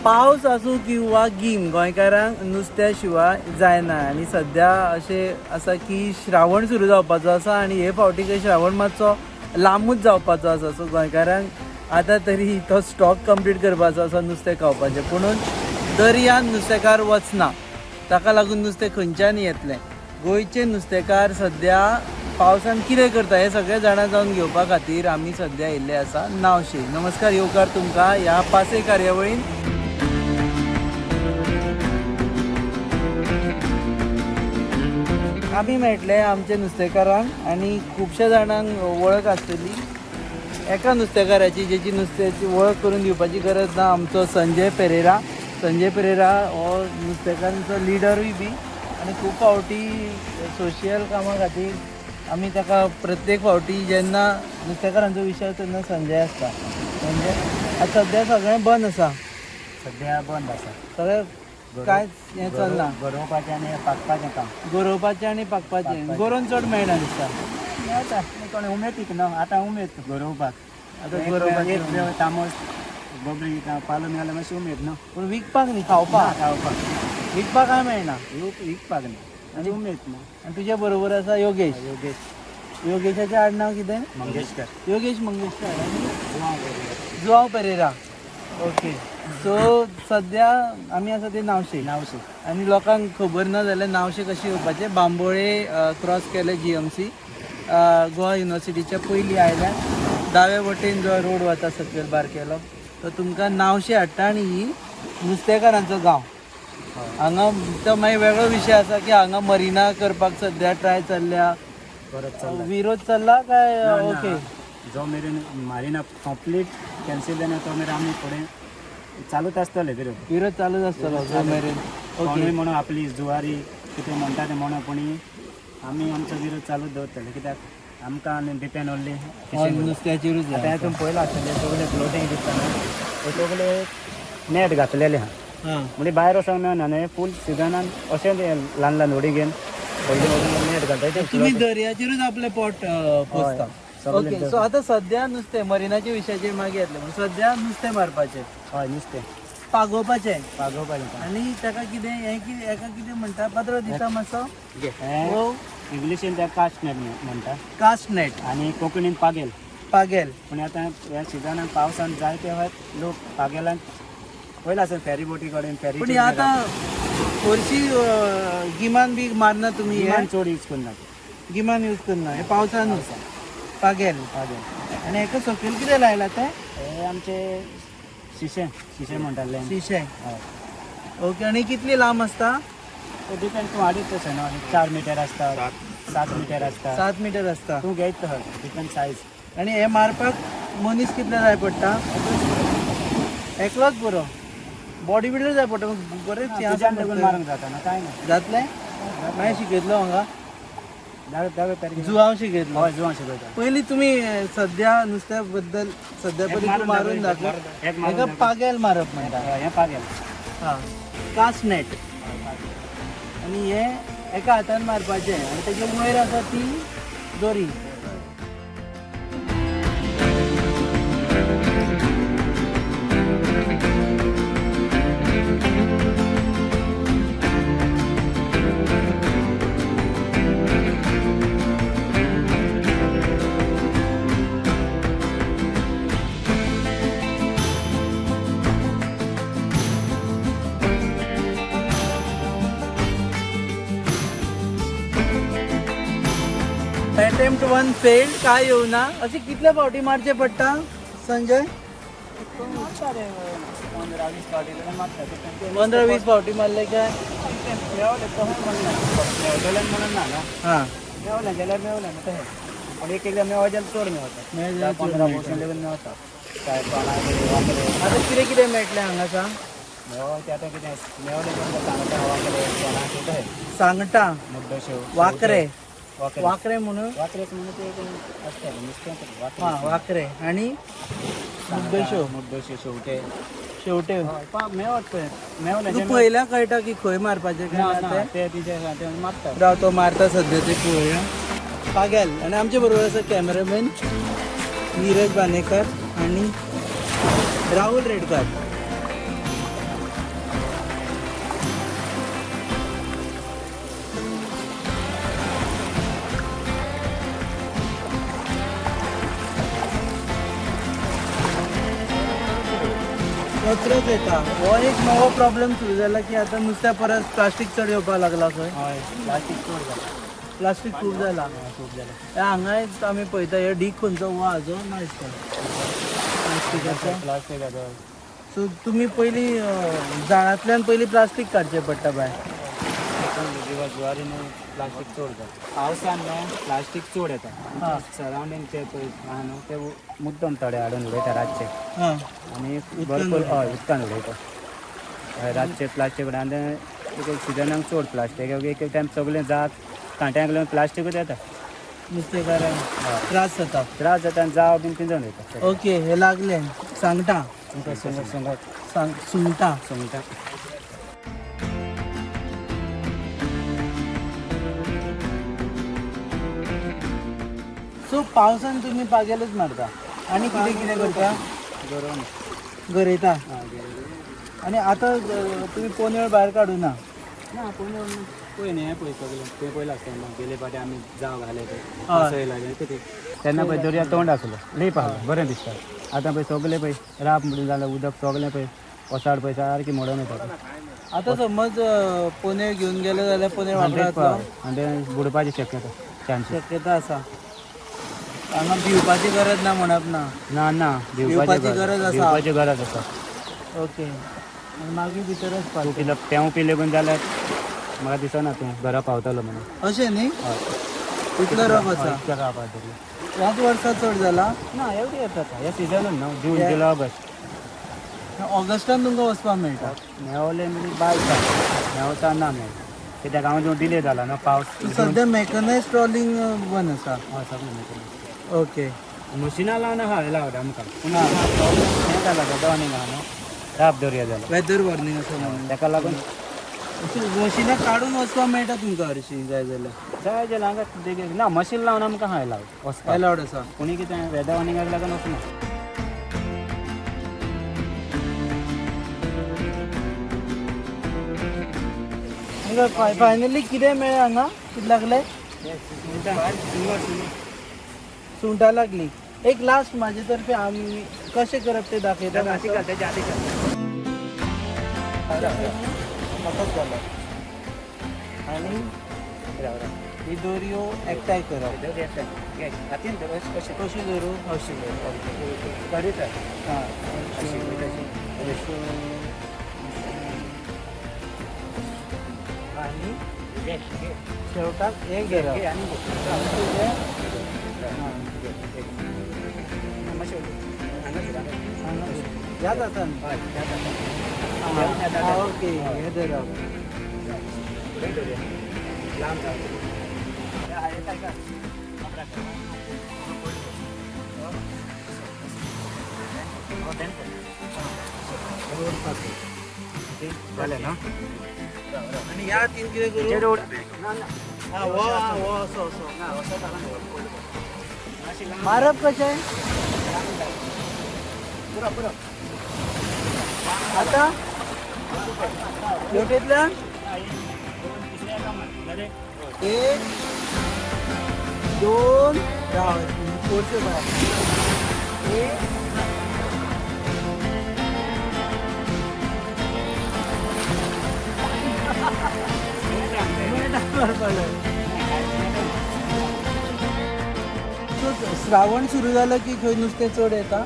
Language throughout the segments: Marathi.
पावस आसूं किंवा गीम गोंयकारांक नुस्त्या शिवाय जायना आनी सद्या अशें आसा की श्रावण सुरू जावपाचो आसा आनी हे फावटी काही श्रावण मातसो लांबूच जावपाचो आसा. सो गोंयकारांक आतां तरी तो स्टॉक कंप्लीट करपाचो आसा नुस्तें खावपाचें. पुणून दर्यान नुस्तेकार वचना, ताका लागून नुस्तें खंयच्यान येतलें. गोंयचे नुस्तेकार सद्या पावसान कितें करता हे सगळे जाणा जावन घेवपा खातीर आमी सद्या येयल्ले आसा नावशे. नमस्कार, येवकार तुमकां ह्या पासे कार्यावळीन. आमी मेळटले आमच्या नुस्तेकारांक आनी खुबश्या जाणांक वळख आसतली एका नुस्तेकाराची जेची नुस्त्याची वळख करून दिवपाची गरज ना. आमचो संजय पेरेरा हो नुस्तेकारांचो लिडरूय बी आनी खूब फावटी सोशियल कामा खातीर आमी ताका प्रत्येक फावटी जेन्ना नुस्तेकारांचो विशय तेन्ना संजय आसता. म्हणजे आतां सद्या सगळें बंद आसा, सध्या बंद आसा सगळें कांयच हें चलना. गरोवपाचें आनी पाकपाचें काम गरोवपाचें आनी पाकपाचें. गोरोवन चड मेळना दिसता. मेळटा कोणी उमेदीक न्हू, आतां उमेद गरोवपाक. आतां गरोवपाचें तामोस बोबरी पालो मेळ्ळा मातशी उमेद न्हू. पूण विकपाक न्ही, खावपाक. खावपाक विकपाक काय मेळना. विकपाक न्ही आनी उमेद न्हू. आनी तुजे बरोबर आसा योगेश. योगेशाचें आडनांव कितें? मंगेशकर. योगेश मंगेशकर आनी जुआंव पेरेरा. ओके. सो सद्या आमी आसा ते नावशे आनी लोकांक खबर ना जाल्यार नावशे कशें येवपाचें. बांबोळे क्रॉस केले GMC गोवा युनिवर्सिटीच्या पयलीं आयल्यार दावे वटेन जो रोड वता सकयल बारकेलो तो तुमकां नावशे हाडटा आनी ही नुस्तेकारांचो गांव. हांगा तो मागीर वेगळो विशय आसा की हांगा मरिना करपाक सद्या ट्राय चल्ल्या. विरोध चल्ला काय? ओके. जो मेरेन मारिना कंप्लीट कॅन्सील जालें तो मेरेन आमी फुडें चालूच आसतले विरोध चालूच आसतलो जो मेरेन. ओके. म्हणून आपली जुवारी कितें म्हणटा तें म्हणून पूण आमी आमचो विरोध चालूच दवरतले. कित्याक आमकां आनी डिपेंड ओन्ली नुस्त्याचेरूच. आतां हातून पयलो आसतलें सगळे फ्लोटींग दिसताना हे सगळे नेट घातलेले आहा. म्हणजे भायर वचोंक मेळना न्हय. फूल सिजनान अशें ल्हान ल्हान होडी घेवन पयलीं नेट घालता. तुम्ही दर्याचेरूच आपले पोट पोसता. ओके. सो आतां सद्या नुस्तें मरिनाच्या विशयाचेर मागीर येतलें. पूण सद्या नुस्तें मारपाचें, हय नुस्तें पागोवपाचें आनी आनी ताका कितें हें कितें हेका कितें म्हणटा पात्र दिसता मातसो. इंग्लिशीन त्या कास्ट नेट म्हणटा. कास्ट नेट आनी कोंकणीन पागेल. पागेल. पूण आतां ह्या सिजनान पावसान जायते फावट लोक पागेलांक पयला आसत फेरी बोटी कडेन फेरी. पूण आतां हरशीं गिमान बी मारना तुमी? चड यूज करनात. गिमान यूज करना, हे पावसानूच. पागेल. आनी हेका सकयल कितें लायला तें? हे आमचे शिशे म्हणटाले. शिशे. ओके. आनी कितली लांब आसता? डिपेंड तूं हाडीत तशें न्हू. 4 मिटर आसता, 7 मिटर आसता. 7 मिटर आसता. तूं घेयत हय डिपेंड सायज. आनी हे मारपाक मनीस कितले जाय पडटा? एकलोच पुरो? बॉडी बिल्डर जाय पडटा? बरेंच मारूंक जाता ना कांय ना. जातलें? मागीर शिकयतलो हांगा दावे तारीख जुआंव शिकयतलो. हय जुआंव शिकयता. पयलीं तुमी सद्या नुस्त्या बद्दल सद्या पयलीं तूं मारून दाखय. हेका पागेल मारप म्हणटा. हें पागेल. हां. कास्ट नेट. आनी हे एका हातान मारपाचें आनी तेजे वयर आसा ती दोरी. Attempt 1 failed. काय येऊना? अशें कितले फावटी मारचें पडटा संजय? 15-20 फावटी मारले काय? मेवलेल्यान म्हणून ना न्हू. हां. मेवलें जाल्यार मेवलें न्हू तशें. पूण एक एकदां मेवो जाल्यार चड मेवता. 15% लेगून मेवता. काय आतां कितें कितें मेळटलें हांगासा? मेवो तें आतां कितें मेवलें जाल्यार सांगता वांकडे सोलांचे तशें. सांगटा, मुड्डोश्यो, वाकरे. वाकरे वाकरे म्हणून वाकरेच म्हणून ते आसता नुस्तें. हां, वाकरे आनी मुड्डोश्यो. शेवटे. मेवत पळय मेवलें तूं पयल्या कळटा की खंय मारपाचें काय ते तिचे मारता. राव तो मारता सद्या ते पळोवया. पागेल. आनी आमचे बरोबर आसा कॅमेरामॅन नीरज बानेकर आनी राहुल रेडकर. परत येता हो एक नवो प्रॉब्लेम सुरू जाला की आता नुस्त्या परत प्लास्टीक चड येवपाक लागला खंय हय प्लास्टीक चड जाता प्लास्टीक खूब जाला खूब जालें हे हांगाय आमी पळयता हे डीक खंयचो हो हाजो ना दिसता प्लास्टिकाचो प्लास्टीक आसा सो तुमी पयलीं झाडांतल्यान पयलीं प्लास्टीक काडचें पडटा भायर दिवस ज्वारी न्हू प्लास्टीक चड जाता पावसान न्हू प्लास्टीक चड येता हां सरावंडींग ते पळय आहा न्हू ते मुद्दम थोडे हाडून उडयता रातचे हां आनी भरपूर हय उदकान उडयता रातचे प्लास्टीक उडयता आनी सिजनाक चड प्लास्टीक एक टायम सगळें जात कांट्यांक लागून प्लास्टीकूच येता नुस्तेकारांक त्रास जाता आनी जाव बीन तिंजून वयता ओके हे लागले सांगता सुंगटां सुंगटां सो पावसान तुमी पागेलच मारता आनी कितें कितें करता गरोवन गरयता हां आनी आतां तुमी पोनेळ भायर काडूं ना ना पळय न्ही हें पळय सगळें तें पयलें आसतना गेले फाटी आमी जाव घाले ते हय. सय लागले कितें तेन्ना पळय दर्या तोंड आसलो लीप आसलो बरें दिसता आतां पळय सगळें पळय राप म्हणून जालें उदक सगळें पळय वसाड पळय सारकी मोडून येता आतां समज पोनेळ घेवन गेले जाल्यार पोनेळ वापरा जातलो आनी तें बुडपाची शक्यता चान्सीस शक्यता आसा हांगा भिवपाची गरज ना म्हणप ना ना ना भिवपाची गरज आसा. भिवपाची गरज आसा ओके आनी मागीर भितरच तूं पावता कितें पेंव पिले बीन जाल्यार म्हाका दिसना तूं घरा पावतलो म्हणून अशें न्ही हय इतलो रफ आसा इतकें रावपा तरी ह्याच वर्सा चड जाला ना एवढी येता हे सिजनूच न्हू जून हे- जुलय ऑगस्ट ऑगस्टान तुमकां वचपाक मेळटा मेवले म्हणजे बायता मेवता ना मेळटा कित्याक हांव जो डिले जाला न्हू पावस सद्या मेकनायज ट्रॉलिंग बंद आसा हय सगळें मेळटा ओके मशिनां लावन आहा हे लावता आमकां पूण हें जाला तो डॉनींग आहा न्हू राप दर्या जाला वेदर वॉर्निंग आसा म्हणून ताका लागून मशिनां काडून वचपाक मेळटा तुमकां हरशीं जाय जाल्यार जाय जाल्यार हांगा देगेक ना मशीन लावन आमकां हाय लाव वचपाक एलावड आसा कोणी कितें वेदर वॉर्निंगाक लागून वचना हांगा फायनली कितें मेळ्ळें हांगा कितें लागलें सुंगटां लागली एक लास्ट म्हाजे तर्फे आमी कशें करप तें दाखयता फकत जालो आनी ही दोरयो एकठांय करप कशी धरूं अशी हां आनी शेवटाक हे घेवप ह्या जाता न्ही ओके हे धरप जालें न्हू आनी ह्या तीन कितें करूं हां हो असो मारप कशें आतां शेवटेंतल्यान एक दोन फोरचे भायर एक श्रावण सुरू जालो की खंय नुस्तें चड येता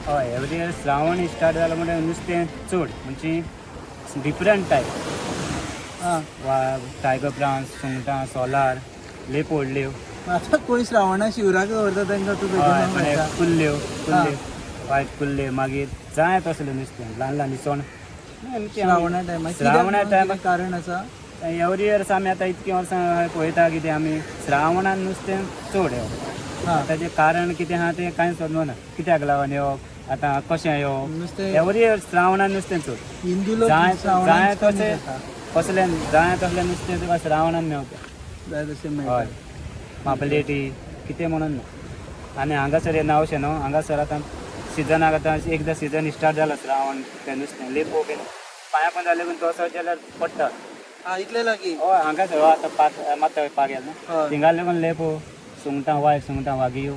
हय एवरी इयर श्रावण स्टार्ट जालो म्हणल्यार नुस्तें चड म्हणजे डिफरंट टायप हां वा टायगर प्रावन्स सुंगटां सोलार लेप व्हडल्यो आतां कोण श्रावणा शिवराक दवरता तांकां तुका हय मेळटा मागीर कुल्ल्यो वायट कुल्ल्यो मागीर जाय तसलें नुस्तें ल्हान ल्हान इसवण श्रावणा टायमार श्रावणा टायमार कारण आसा एवरी इयर्स आमी आतां इतकीं वर्सां पळयता कितें आमी श्रावणान नुस्तें चड येवप हां ताचें कारण कितें आहा तें कांय समजना कित्याक लागून येवप आतां कशें येवप नुस्तें एवरी इयर श्रावणान नुस्तें चड हिंदू लोक जाय श्रावणान कमी तशें खाता. कसलें जाय तसलें नुस्तें तुका श्रावणान मेवता जाय तशें मेळटा हय मापलेटी कितें म्हणून ना आनी हांगासर येना अशें न्हू हांगासर आतां सिजनाक आतां एकदां सिजन स्टार्ट जाला श्रावण तें नुस्तें लेपो बीन पांयां पण जालें पूण तसो जाल्यार पडटा हां इतले लागीं हय हांगासर आतां मात पागेल न्हू हय थिंगा लागून लेपो सुंगटां वायट सुंगटां वागियो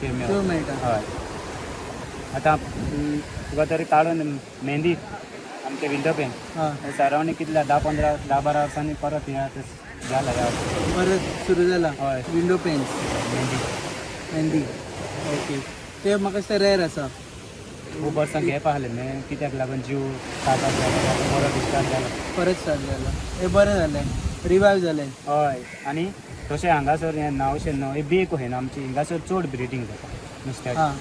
त्यो त्यो मेळटा मेळटा हय आतां तुका तरी काडून मेहंदी आमचे विंडो पेन हां सरावणी कितल्या 10-12 वर्सांनी परत या झाला या परत सुरू जाला हय window panes mehndi mehndi okay ते म्हाका दिसता रेर आसा खूब वर्सां गॅप आहलें मागीर कित्याक लागून जीव काडपाक लागलो परत स्टार्ट जालो परत स्टार्ट जाला हे बरें जालें रिवायव जालें हय आनी तशें हांगासर हें नांवशें न्हू ही बीक खंय ना आमची हिंगासर चड ब्रिडींग जाता नुस्त्याक हां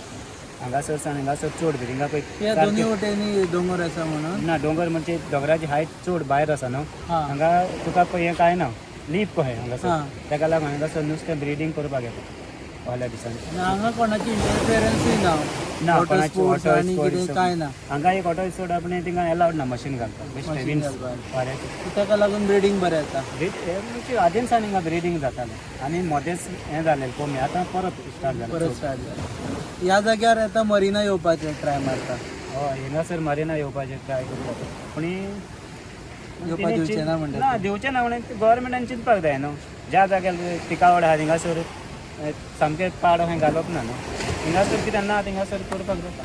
हांगासर सावन हिंगासर चड ब्रिडींगा त्या दोनी वटेनी दोंगर आसा म्हणून ना डोंगर म्हणजे दोंगराची हायट चड भायर आसा न्हू हां हांगा तुका पळय हें कांय ना लीप कशें हांगासर हां ताका लागून हांगासर नुस्तें ब्रिडींग करपाक येता व्हडल्या दिसांनी आनी हांगा कोणाची इंटरफियरन्सूय ना ना वॉटर कोणाची स्पोर्ट्स वॉटर आनी कितें स्पोर्ट्स कांय ना हांगा एक ऑटो सोड आपण थिंगा अलावड ना मशीन घालपाक बेश्टें Machine विन्स घालपाक. वाऱ्याचें ताका लागून ब्रिडींग बरें जाता म्हणजे आदीन सावन हिंगा ब्रिडींग जातालें आनी मदेंच हें जालें कमी आतां परत स्टार्ट जालें परत स्टार्ट जाला ह्या जाग्यार आतां मरिना येवपाचें ट्राय मारता हय हिंगासर मारिना येवपाचें ट्राय करता पूण येवपा दिवचें ना म्हणटा ना दिवचें ना म्हणून गोवोरमेंटान चिंतपाक जाय न्हू ज्या जाग्यार पिकावड आहा थिंगासर सामकें पाड खंय घालप ना न्हू हिंगासर कितें ना थिंगासर करपाक जाता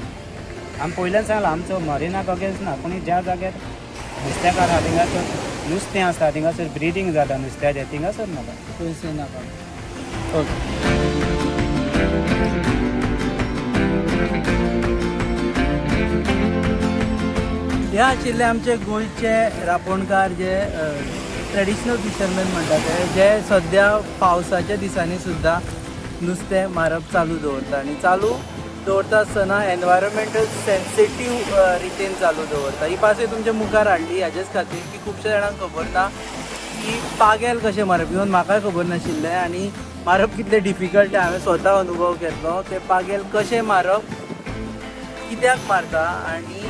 आमी पयल्यान सांगलां आमचो मरिनाक अगेन्स्ट ना पूण ज्या जाग्यार नुस्तेकार आहा थिंगासर नुस्तें आसता थिंगासर ब्रिडींग जाता नुस्त्याचें थिंगासर नाका पयशे नाका ओके हे आशिल्ले आमचे गोंयचे रांपोणकार जे ट्रेडिशनल फिशरमॅन म्हणटा ते जे सद्या पावसाच्या दिसांनी सुद्दां नुस्तें मारप चालू दवरता आनी चालू दवरता आसतना एनवायरमेंटल सेन्सिटीव रितीन चालू दवरता ही पासय तुमच्या मुखार हाडली हाजेच खातीर की खुबशे जाणांक खबर ना की पागेल कशें मारप इवन म्हाकाय खबर नाशिल्लें आनी मारप कितलें डिफिकल्ट तें हांवें स्वता अनुभव घेतलो ते पागेल कशें मारप कित्याक मारता आनी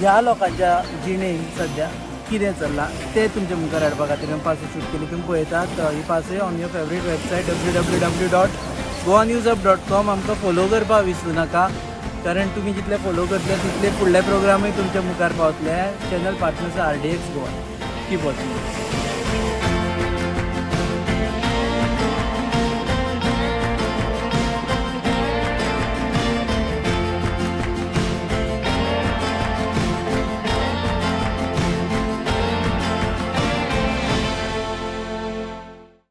ह्या लोकांच्या जिणेन सद्या कितें चल्लां तें तुमच्या मुखार हाडपा खातीर हांवें पासय शूट केली तुमी पळयतात ही पासय on your favourite website www.goanewsup.com आमकां फॉलो करपाक विसरूं नाका कारण तुमी जितले फॉलो करतले तितले फुडले प्रोग्रामूय तुमच्या मुखार पावतले channel partners RDX Goa keep watching